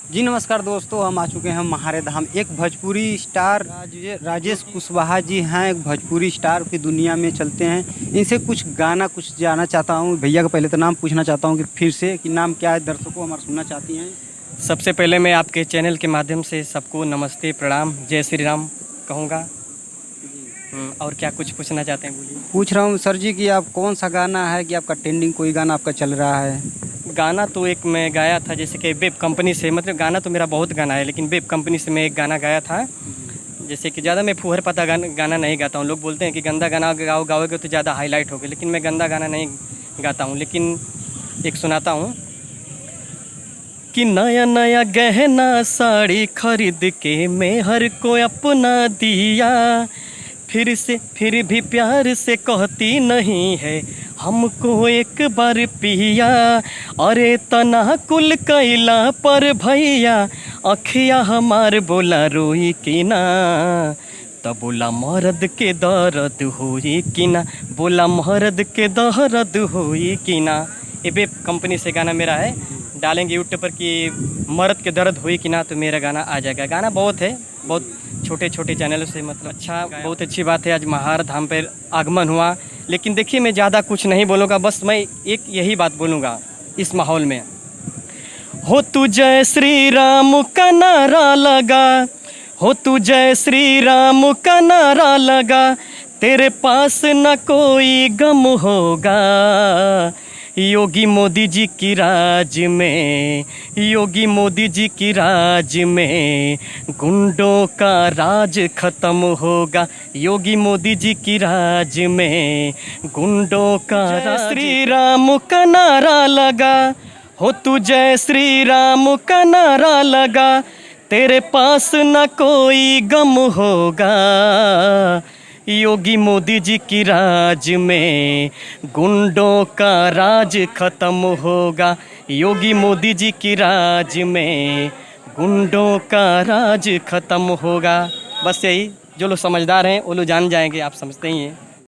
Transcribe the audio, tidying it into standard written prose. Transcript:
जी नमस्कार दोस्तों, हम आ चुके हैं महारे धाम। एक भोजपुरी स्टार राजेश कुशवाहा जी हैं, एक भोजपुरी स्टार की दुनिया में चलते हैं। इनसे कुछ गाना कुछ जानना चाहता हूँ। भैया का पहले तो नाम पूछना चाहता हूँ कि फिर से कि नाम क्या है, दर्शकों हमारा सुनना चाहती हैं। सबसे पहले मैं आपके चैनल के माध्यम से सबको नमस्ते, प्रणाम, जय श्री राम कहूँगा। और क्या कुछ पूछना चाहते हैं, बोलिए। पूछ रहा हूँ सर जी कि आप कौन सा गाना है कि आपका ट्रेंडिंग कोई गाना आपका चल रहा है? गाना तो एक मैं गाया था, जैसे कि वेब कंपनी से, मतलब गाना तो मेरा बहुत गाना है, लेकिन वेब कंपनी से मैं एक गाना गाया था। जैसे कि ज़्यादा मैं फुहर पता गाना नहीं गाता हूँ। लोग बोलते हैं कि गंदा गाना गाओगे तो ज़्यादा हाईलाइट होगे, लेकिन मैं गंदा गाना नहीं गाता हूँ। लेकिन एक सुनाता हूँ कि नया नया गहना साड़ी खरीद के मैं हर को अपना दिया, फिर भी प्यार से कहती नहीं है हमको एक बार पिया। अरे तना कुल कैला पर भैया अखिया हमार बोला रोई कि ना, तब बोला मर्द के दर्द होई कि ना, बोला मर्द के दर्द होई कि ना। ये वेब कंपनी से गाना मेरा है, डालेंगे यूट्यूब पर कि मर्द के दर्द हुई कि ना तो मेरा गाना आ जाएगा। गाना बहुत है, बहुत छोटे छोटे चैनलों से, मतलब अच्छा, बहुत अच्छी बात है। आज महार धाम पर आगमन हुआ, लेकिन देखिए मैं ज़्यादा कुछ नहीं बोलूँगा, बस मैं एक यही बात बोलूँगा इस माहौल में। हो तू जय श्री राम का नारा लगा, हो तू जय श्री राम का नारा लगा, तेरे पास न कोई गम होगा। योगी मोदी जी की राज में, योगी मोदी जी की राज में गुंडों का राज खत्म होगा। योगी मोदी जी की राज में गुंडों का राज। श्री राम का नारा लगा, हो तू जय श्री राम का नारा लगा, तेरे पास न कोई गम होगा। योगी मोदी जी की राज में गुंडों का राज खत्म होगा। योगी मोदी जी की राज में गुंडों का राज खत्म होगा। बस यही, जो लोग समझदार हैं वो लोग जान जाएंगे, आप समझते ही हैं।